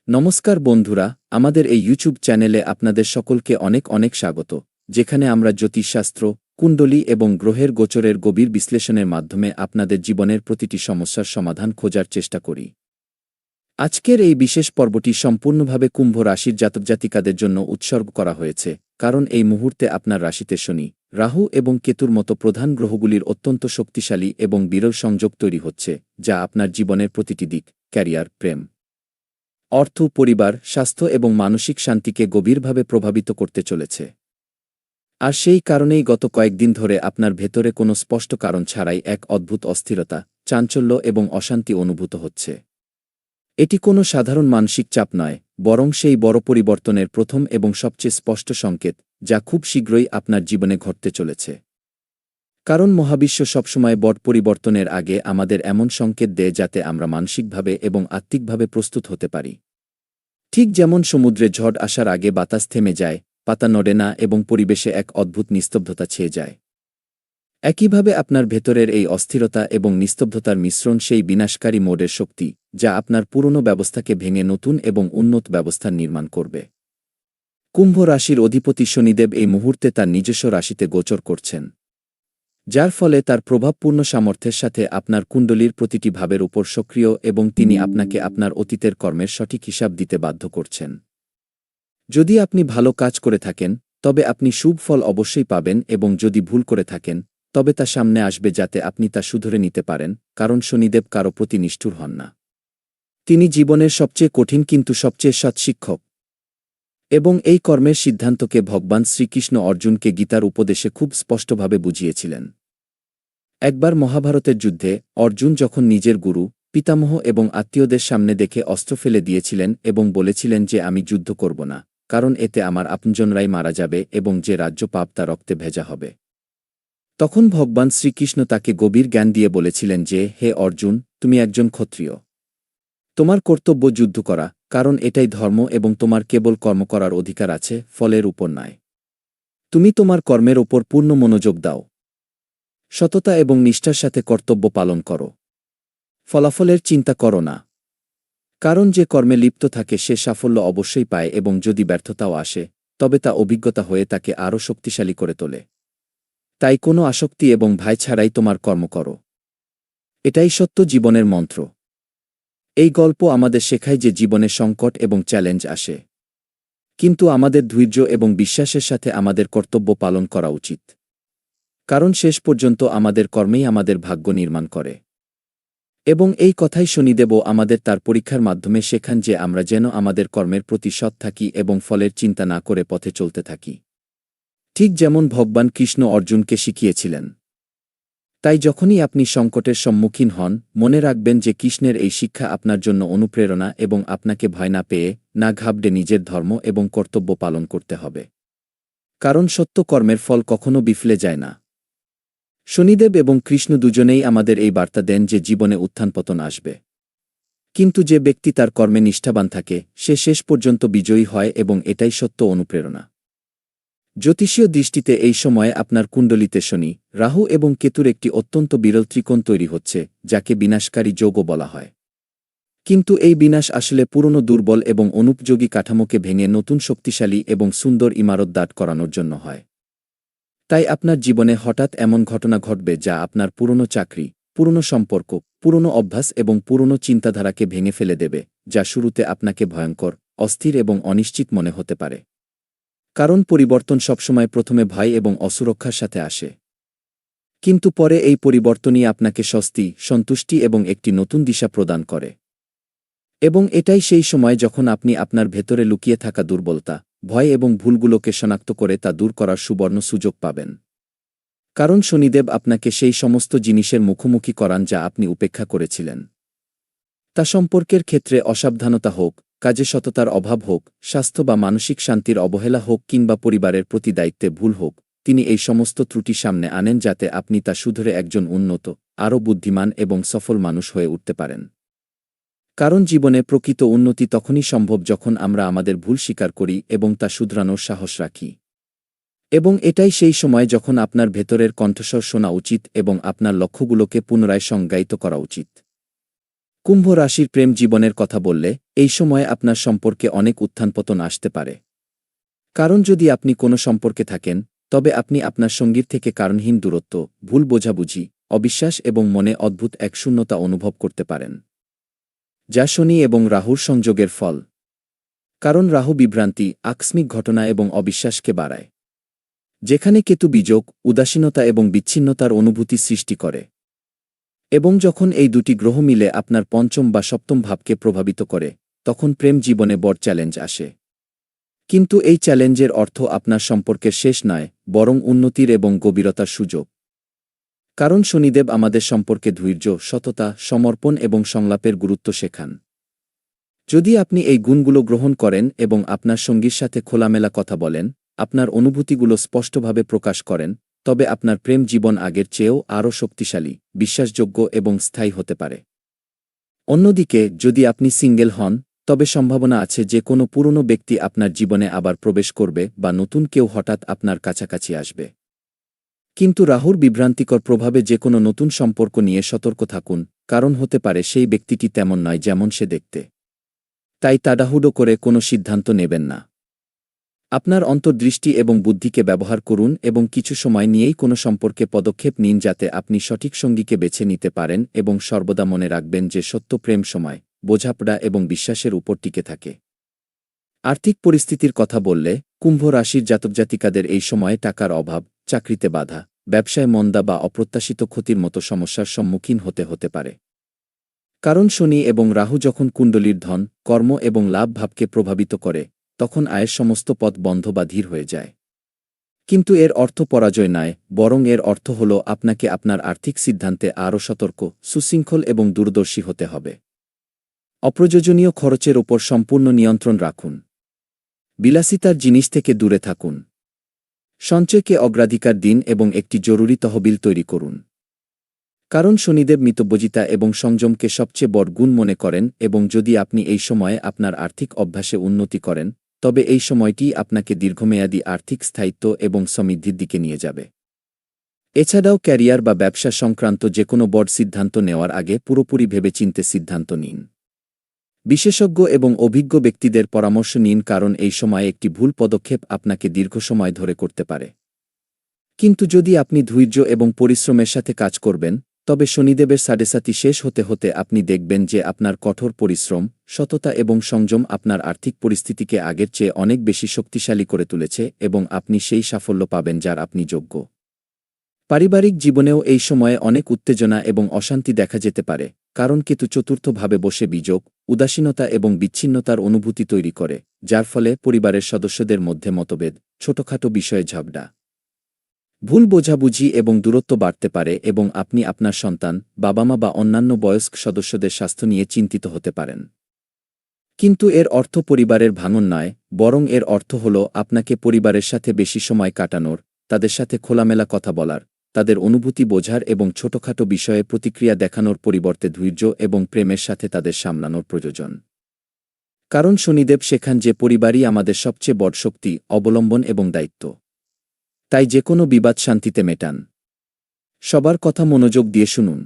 নমস্কার বন্ধুরা, আমাদের এই ইউটিউব চ্যানেলে আপনাদের সকলকে অনেক অনেক স্বাগত, যেখানে আমরা জ্যোতিষশাস্ত্র, কুণ্ডলী এবং গ্রহের গোচরের গভীর বিশ্লেষণের মাধ্যমে আপনাদের জীবনের প্রতিটি সমস্যার সমাধান খোঁজার চেষ্টা করি। আজকের এই বিশেষ পর্বটি সম্পূর্ণভাবে কুম্ভ রাশির জাতক-জাতিকাদের জন্য উৎসর্গ করা হয়েছে, কারণ এই মুহূর্তে আপনার রাশিতে শনি, রাহু এবং কেতুর মতো প্রধান গ্রহগুলির অত্যন্ত শক্তিশালী এবং বিরল সংযোগ তৈরি হচ্ছে, যা আপনার জীবনের প্রতিটি দিক, ক্যারিয়ার, প্রেম, অর্থ, পরিবার, স্বাস্থ্য এবং মানসিক শান্তিকে গভীরভাবে প্রভাবিত করতে চলেছে। আর সেই কারণেই গত কয়েকদিন ধরে আপনার ভেতরে কোনো স্পষ্ট কারণ ছাড়াই এক অদ্ভুত অস্থিরতা, চাঞ্চল্য এবং অশান্তি অনুভূত হচ্ছে। এটি কোনো সাধারণ মানসিক চাপ নয়, বরং সেই বড় পরিবর্তনের প্রথম এবং সবচেয়ে স্পষ্ট সংকেত, যা খুব শীঘ্রই আপনার জীবনে ঘটতে চলেছে। কারণ মহাবিশ্ব সবসময় বড় পরিবর্তনের আগে আমাদের এমন সংকেত দেয় যাতে আমরা মানসিকভাবে এবং আত্মিকভাবে প্রস্তুত হতে পারি। ঠিক যেমন সমুদ্রে ঝড় আসার আগে বাতাস থেমে যায়, পাতা নড়ে না এবং পরিবেশে এক অদ্ভুত নিস্তব্ধতা ছেয়ে যায়, একইভাবে আপনার ভেতরের এই অস্থিরতা এবং নিস্তব্ধতার মিশ্রণ সেই বিনাশকারী মোডের শক্তি, যা আপনার পুরনো ব্যবস্থাকে ভেঙে নতুন এবং উন্নত ব্যবস্থা নির্মাণ করবে। কুম্ভ রাশির অধিপতি শনিদেব এই মুহূর্তে তার নিজস্ব রাশিতে গোচর করছেন, যার ফলে তার প্রভাবপূর্ণ সামর্থ্যের সাথে আপনার কুণ্ডলীর প্রতিটি ভাবের উপর সক্রিয় এবং তিনি আপনাকে আপনার অতীতের কর্মের সঠিক হিসাব দিতে বাধ্য করছেন। যদি আপনি ভালো কাজ করে থাকেন, তবে আপনি শুভ ফল অবশ্যই পাবেন এবং যদি ভুল করে থাকেন, তবে তা সামনে আসবে যাতে আপনি তা শুধরে নিতে পারেন, কারণ শনিদেব কারো প্রতি নিষ্ঠুর হন না। তিনি জীবনের সবচেয়ে কঠিন কিন্তু সবচেয়ে সৎ শিক্ষক। এবং এই কর্মের সিদ্ধান্তকে ভগবান শ্রীকৃষ্ণ অর্জুনকে গীতার উপদেশে খুব স্পষ্টভাবে বুঝিয়েছিলেন। একবার মহাভারতের যুদ্ধে অর্জুন যখন নিজের গুরু, পিতামহ এবং আত্মীয়দের সামনে দেখে অস্ত্র ফেলে দিয়েছিলেন এবং বলেছিলেন যে আমি যুদ্ধ করব না, কারণ এতে আমার আপনজনরাই মারা যাবে এবং যে রাজ্য পাপ তা রক্তে ভেজা হবে। তখন ভগবান শ্রীকৃষ্ণ তাকে গভীর জ্ঞান দিয়ে বলেছিলেন যে, হে অর্জুন, তুমি একজন ক্ষত্রিয়। তোমার কর্তব্য যুদ্ধ করা, কারণ এটাই ধর্ম এবং তোমার কেবল কর্ম করার অধিকার আছে, ফলের উপর নয়। তুমি তোমার কর্মের ওপর পূর্ণ মনোযোগ দাও। সততা এবং নিষ্ঠার সাথে কর্তব্য পালন করো। ফলাফলের চিন্তা করো না। কারণ যে কর্মে লিপ্ত থাকে সে সাফল্য অবশ্যই পায় এবং যদি ব্যর্থতাও আসে, তবে তা অভিজ্ঞতা হয়ে তাকে আরও শক্তিশালী করে তোলে। তাই কোনো আসক্তি এবং ভয় ছাড়াই তোমার কর্ম করো। এটাই সত্য জীবনের মন্ত্র। এই গল্প আমাদের শেখায় যে জীবনে সংকট এবং চ্যালেঞ্জ আসে, কিন্তু আমাদের ধৈর্য এবং বিশ্বাসের সাথে আমাদের কর্তব্য পালন করা উচিত। কারণ শেষ পর্যন্ত আমাদের কর্মেই আমাদের ভাগ্য নির্মাণ করে। এবং এই কথাই শনিদেবও আমাদের তার পরীক্ষার মাধ্যমে শেখান যে আমরা যেন আমাদের কর্মের প্রতি সৎ থাকি এবং ফলের চিন্তা না করে পথে চলতে থাকি, ঠিক যেমন ভগবান কৃষ্ণ অর্জুনকে শিখিয়েছিলেন। তাই যখনই আপনি সংকটের সম্মুখীন হন, মনে রাখবেন যে কৃষ্ণের এই শিক্ষা আপনার জন্য অনুপ্রেরণা এবং আপনাকে ভয় না পেয়ে, না ঘাবড়ে নিজের ধর্ম এবং কর্তব্য পালন করতে হবে। কারণ সত্য কর্মের ফল কখনো বিফলে যায় না। শনিদেব এবং কৃষ্ণ দুজনেই আমাদের এই বার্তা দেন যে জীবনে উত্থান-পতন আসবে, কিন্তু যে ব্যক্তি তার কর্মে নিষ্ঠাবান থাকে সে শেষ পর্যন্ত বিজয়ী হয় এবং এটাই সত্য অনুপ্রেরণা। জ্যোতিষীয় দৃষ্টিতে এই সময়ে আপনার কুণ্ডলিতে শনি, রাহু এবং কেতুর একটি অত্যন্ত বিরল ত্রিকোণ তৈরি হচ্ছে, যাকে বিনাশকারী যোগও বলা হয়। কিন্তু এই বিনাশ আসলে পুরনো দুর্বল এবং অনুপযোগী কাঠামোকে ভেঙে নতুন শক্তিশালী এবং সুন্দর ইমারত দাঁড় করানোর জন্য হয়। তাই আপনার জীবনে হঠাৎ এমন ঘটনা ঘটবে যা আপনার পুরনো চাকরি, পুরনো সম্পর্ক, পুরনো অভ্যাস এবং পুরনো চিন্তাধারাকে ভেঙে ফেলে দেবে, যা শুরুতে আপনাকে ভয়ঙ্কর, অস্থির এবং অনিশ্চিত মনে হতে পারে। কারণ পরিবর্তন সবসময় প্রথমে ভয় এবং অসুরক্ষার সাথে আসে। কিন্তু পরে এই পরিবর্তনই আপনাকে স্বস্তি, সন্তুষ্টি এবং একটি নতুন দিশা প্রদান করে। এবং এটাই সেই সময় যখন আপনি আপনার ভেতরে লুকিয়ে থাকা দুর্বলতা, ভয় এবং ভুলগুলোকে শনাক্ত করে তা দূর করার সুবর্ণ সুযোগ পাবেন। কারণ শনিদেব আপনাকে সেই সমস্ত জিনিসের মুখোমুখি করান যা আপনি উপেক্ষা করেছিলেন। তা সম্পর্কের ক্ষেত্রে অসাবধানতা হোক, কাজে সততার অভাব হোক, স্বাস্থ্য বা মানসিক শান্তির অবহেলা হোক কিংবা পরিবারের প্রতি দায়িত্বে ভুল হোক, তিনি এই সমস্ত ত্রুটি সামনে আনেন যাতে আপনি তা শুধরে একজন উন্নত, আরও বুদ্ধিমান এবং সফল মানুষ হয়ে উঠতে পারেন। কারণ জীবনে প্রকৃত উন্নতি তখনই সম্ভব যখন আমরা আমাদের ভুল স্বীকার করি এবং তা শুধরানোর সাহস রাখি। এবং এটাই সেই সময় যখন আপনার ভেতরের কণ্ঠস্বর শোনা উচিত এবং আপনার লক্ষ্যগুলোকে পুনরায় সংজ্ঞায়িত করা উচিত। কুম্ভ রাশির প্রেম জীবনের কথা বললে এই সময়ে আপনার সম্পর্কে অনেক উত্থানপতন আসতে পারে। কারণ যদি আপনি কোনো সম্পর্কে থাকেন, তবে আপনি আপনার সঙ্গীর থেকে কারণহীন দূরত্ব, ভুল বোঝাবুঝি, অবিশ্বাস এবং মনে অদ্ভুত এক শূন্যতা অনুভব করতে পারেন, যা শনি এবং রাহুর সংযোগের ফল। কারণ রাহু বিভ্রান্তি, আকস্মিক ঘটনা এবং অবিশ্বাসকে বাড়ায়, যেখানে কেতু বিযোগ, উদাসীনতা এবং বিচ্ছিন্নতার অনুভূতি সৃষ্টি করে। এবং যখন এই দুটি গ্রহ মিলে আপনার পঞ্চম বা সপ্তম ভাবকে প্রভাবিত করে, তখন প্রেম জীবনে বড় চ্যালেঞ্জ আসে। কিন্তু এই চ্যালেঞ্জের অর্থ আপনার সম্পর্কের শেষ নয়, বরং উন্নতির এবং গভীরতার সুযোগ। কারণ শনিদেব আমাদের সম্পর্কে ধৈর্য, সততা, সমর্পণ এবং সংলাপের গুরুত্ব শেখান। যদি আপনি এই গুণগুলো গ্রহণ করেন এবং আপনার সঙ্গীর সাথে খোলামেলা কথা বলেন, আপনার অনুভূতিগুলো স্পষ্টভাবে প্রকাশ করেন, তবে আপনার প্রেম জীবন আগের চেয়েও আরও শক্তিশালী, বিশ্বাসযোগ্য এবং স্থায়ী হতে পারে। অন্যদিকে, যদি আপনি সিঙ্গেল হন, তবে সম্ভাবনা আছে যে কোনো পুরনো ব্যক্তি আপনার জীবনে আবার প্রবেশ করবে বা নতুন কেউ হঠাৎ আপনার কাছাকাছি আসবে। কিন্তু রাহুর বিভ্রান্তিকর প্রভাবে যে কোনো নতুন সম্পর্ক নিয়ে সতর্ক থাকুন, কারণ হতে পারে সেই ব্যক্তিটি তেমন নয় যেমন সে দেখতে। তাই তাড়াহুড়ো করে কোনো সিদ্ধান্ত নেবেন না। আপনার অন্তর্দৃষ্টি এবং বুদ্ধিকে ব্যবহার করুন এবং কিছু সময় নিয়েই কোনো সম্পর্কে পদক্ষেপ নিন যাতে আপনি সঠিক সঙ্গীকে বেছে নিতে পারেন, এবং সর্বদা মনে রাখবেন যে সত্য প্রেম সময়, বোঝাপড়া এবং বিশ্বাসের উপর টিকে থাকে। আর্থিক পরিস্থিতির কথা বললে, কুম্ভ রাশির জাতকজাতিকাদের এই সময়ে টাকার অভাব, চাকরিতে বাধা, ব্যবসায় মন্দা বা অপ্রত্যাশিত ক্ষতির মতো সমস্যার সম্মুখীন হতে পারে। কারণ শনি এবং রাহু যখন কুণ্ডলীর ধন, কর্ম এবং লাভ ভাবকে প্রভাবিত করে, তখন আয়ের সমস্ত পথ বন্ধ বা ধীর হয়ে যায়। কিন্তু এর অর্থ পরাজয় নয়, বরং এর অর্থ হল আপনাকে আপনার আর্থিক সিদ্ধান্তে আরও সতর্ক, সুশৃঙ্খল এবং দূরদর্শী হতে হবে। অপ্রয়োজনীয় খরচের ওপর সম্পূর্ণ নিয়ন্ত্রণ রাখুন। বিলাসিতার জিনিস থেকে দূরে থাকুন। সঞ্চয়কে অগ্রাধিকার দিন এবং একটি জরুরি তহবিল তৈরি করুন। কারণ শনিদেব মিতব্যয়িতা এবং সংযমকে সবচেয়ে বড় গুণ মনে করেন, এবং যদি আপনি এই সময়ে আপনার আর্থিক অভ্যাসে উন্নতি করেন, তবে এই সময়টি আপনাকে দীর্ঘমেয়াদী আর্থিক স্থায়িত্ব এবং সমৃদ্ধির দিকে নিয়ে যাবে। এছাড়াও ক্যারিয়ার বা ব্যবসা সংক্রান্ত যে কোনো বড় সিদ্ধান্ত নেওয়ার আগে পুরোপুরি ভেবেচিন্তে সিদ্ধান্ত নিন। বিশেষজ্ঞ এবং অভিজ্ঞ ব্যক্তিদের পরামর্শ নিন, কারণ এই সময়ে একটি ভুল পদক্ষেপ আপনাকে দীর্ঘ সময় ধরে করতে পারে। কিন্তু যদি আপনি ধৈর্য এবং পরিশ্রমের সাথে কাজ করবেন, তবে শনিদেবের সাড়েসাতি শেষ হতে আপনি দেখবেন যে আপনার কঠোর পরিশ্রম, সততা এবং সংযম আপনার আর্থিক পরিস্থিতিকে আগের চেয়ে অনেক বেশি শক্তিশালী করে তুলেছে, এবং আপনি সেই সাফল্য পাবেন যার আপনি যোগ্য। পারিবারিক জীবনেও এই সময়ে অনেক উত্তেজনা এবং অশান্তি দেখা যেতে পারে, কারণ কেতু চতুর্থভাবে বসে বিযোগ, উদাসীনতা এবং বিচ্ছিন্নতার অনুভূতি তৈরি করে, যার ফলে পরিবারের সদস্যদের মধ্যে মতভেদ, ছোটখাটো বিষয়ে ঝগড়া, ভুল বোঝাবুঝি এবং দূরত্ব বাড়তে পারে, এবং আপনি আপনার সন্তান, বাবা-মা বা অন্যান্য বয়স্ক সদস্যদের স্বাস্থ্য নিয়ে চিন্তিত হতে পারেন। কিন্তু এর অর্থ পরিবারের ভাঙন নয়, বরং এর অর্থ হল আপনাকে পরিবারের সাথে বেশি সময় কাটানোর, তাদের সাথে খোলামেলা কথা বলার, তাদের অনুভূতি বোঝার এবং ছোটখাটো বিষয়ে প্রতিক্রিয়া দেখানোর পরিবর্তে ধৈর্য এবং প্রেমের সাথে তাদের সামলানোর প্রয়োজন। কারণ শনিদেব শেখান যে পরিবারই আমাদের সবচেয়ে বড় শক্তি, অবলম্বন এবং দায়িত্ব। তাই যে কোনো বিবাদ শান্তিতে মেটান। সবার কথা মনোযোগ দিয়ে শুনুন।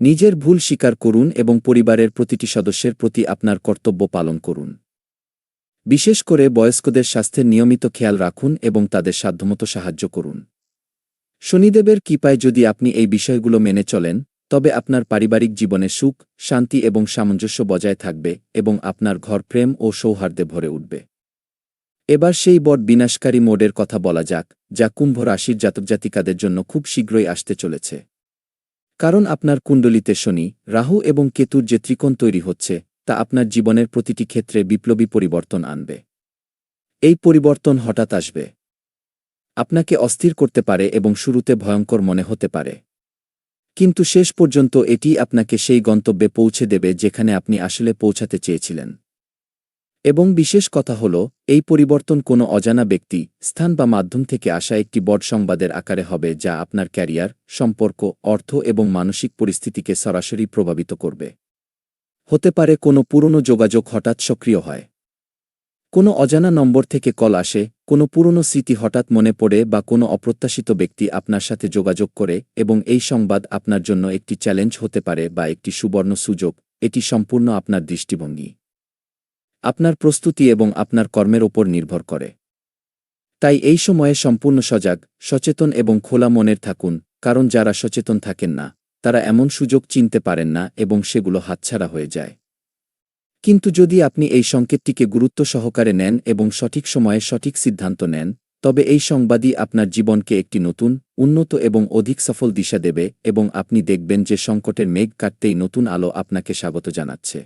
নিজের ভুল স্বীকার করুন এবং পরিবারের প্রতিটি সদস্যের প্রতি আপনার কর্তব্য পালন করুন। বিশেষ করে বয়স্কদের স্বাস্থ্যের নিয়মিত খেয়াল রাখুন এবং তাদের সাধ্যমতো সাহায্য করুন। শনিদেবের কৃপায় যদি আপনি এই বিষয়গুলো মেনে চলেন, তবে আপনার পারিবারিক জীবনে সুখ, শান্তি এবং সামঞ্জস্য বজায় থাকবে, এবং আপনার ঘর প্রেম ও সৌহার্দ্যে ভরে উঠবে। এবার সেই বড় বিনাশকারী মোড়ের কথা বলা যাক, যা কুম্ভ রাশির জাতকজাতিকাদের জন্য খুব শীঘ্রই আসতে চলেছে। কারণ আপনার কুণ্ডলিতে শনি, রাহু এবং কেতুর যে ত্রিকোণ তৈরি হচ্ছে, তা আপনার জীবনের প্রতিটি ক্ষেত্রে বিপ্লবী পরিবর্তন আনবে। এই পরিবর্তন হঠাৎ আসবে, আপনাকে অস্থির করতে পারে এবং শুরুতে ভয়ঙ্কর মনে হতে পারে। কিন্তু শেষ পর্যন্ত এটি আপনাকে সেই গন্তব্যে পৌঁছে দেবে যেখানে আপনি আসলে পৌঁছাতে চেয়েছিলেন। এবং বিশেষ কথা হল, এই পরিবর্তন কোনো অজানা ব্যক্তি, স্থান বা মাধ্যম থেকে আসা একটি বড় সংবাদের আকারে হবে, যা আপনার ক্যারিয়ার, সম্পর্ক, অর্থ এবং মানসিক পরিস্থিতিকে সরাসরি প্রভাবিত করবে। হতে পারে কোনো পুরনো যোগাযোগ হঠাৎ সক্রিয় হয়, কোনো অজানা নম্বর থেকে কল আসে, কোনো পুরনো স্মৃতি হঠাৎ মনে পড়ে, বা কোনো অপ্রত্যাশিত ব্যক্তি আপনার সাথে যোগাযোগ করে, এবং এই সংবাদ আপনার জন্য একটি চ্যালেঞ্জ হতে পারে বা একটি সুবর্ণ সুযোগ, এটি সম্পূর্ণ আপনার দৃষ্টিভঙ্গি, আপনার প্রস্তুতি এবং আপনার কর্মের ওপর নির্ভর করে। তাই এই সময়ে সম্পূর্ণ সজাগ, সচেতন এবং খোলা মনের থাকুন, কারণ যারা সচেতন থাকেন না, তারা এমন সুযোগ চিনতে পারেন না এবং সেগুলো হাতছাড়া হয়ে যায়। কিন্তু যদি আপনি এই সংকেতটিকে গুরুত্ব সহকারে নেন এবং সঠিক সময়ে সঠিক সিদ্ধান্ত নেন, তবে এই সংবাদই আপনার জীবনকে একটি নতুন, উন্নত এবং অধিক সফল দিশা দেবে এবং আপনি দেখবেন যে সংকটের মেঘ কাটতেই নতুন আলো আপনাকে স্বাগত জানাচ্ছে।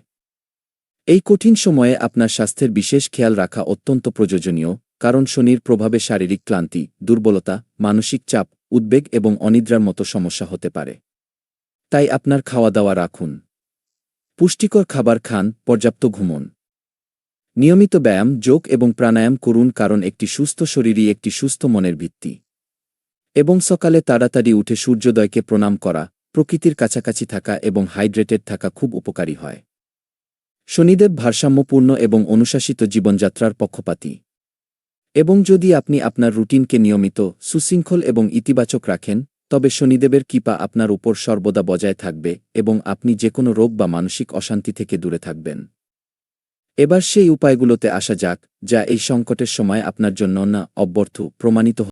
এই কঠিন সময়ে আপনার স্বাস্থ্যের বিশেষ খেয়াল রাখা অত্যন্ত প্রয়োজনীয়, কারণ শনির প্রভাবে শারীরিক ক্লান্তি, দুর্বলতা, মানসিক চাপ, উদ্বেগ এবং অনিদ্রার মতো সমস্যা হতে পারে। তাই আপনার খাওয়া দাওয়া রাখুন, পুষ্টিকর খাবার খান, পর্যাপ্ত ঘুমন, নিয়মিত ব্যায়াম, যোগ এবং প্রাণায়াম করুন, কারণ একটি সুস্থ শরীরই একটি সুস্থ মনের ভিত্তি। এবং সকালে তাড়াতাড়ি উঠে সূর্যোদয়কে প্রণাম করা, প্রকৃতির কাছাকাছি থাকা এবং হাইড্রেটেড থাকা খুব উপকারী হয়। শনিদেব ভারসাম্যপূর্ণ এবং অনুশাসিত জীবনযাত্রার পক্ষপাতী। এবং যদি আপনি আপনার রুটিনকে নিয়মিত, সুশৃঙ্খল এবং ইতিবাচক রাখেন, তবে শনিদেবের কৃপা আপনার উপর সর্বদা বজায় থাকবে এবং আপনি যেকোনো রোগ বা মানসিক অশান্তি থেকে দূরে থাকবেন। এবার সেই উপায়গুলোতে আসা যাক, যা এই সংকটের সময় আপনার জন্য না অব্যর্থ প্রমাণিত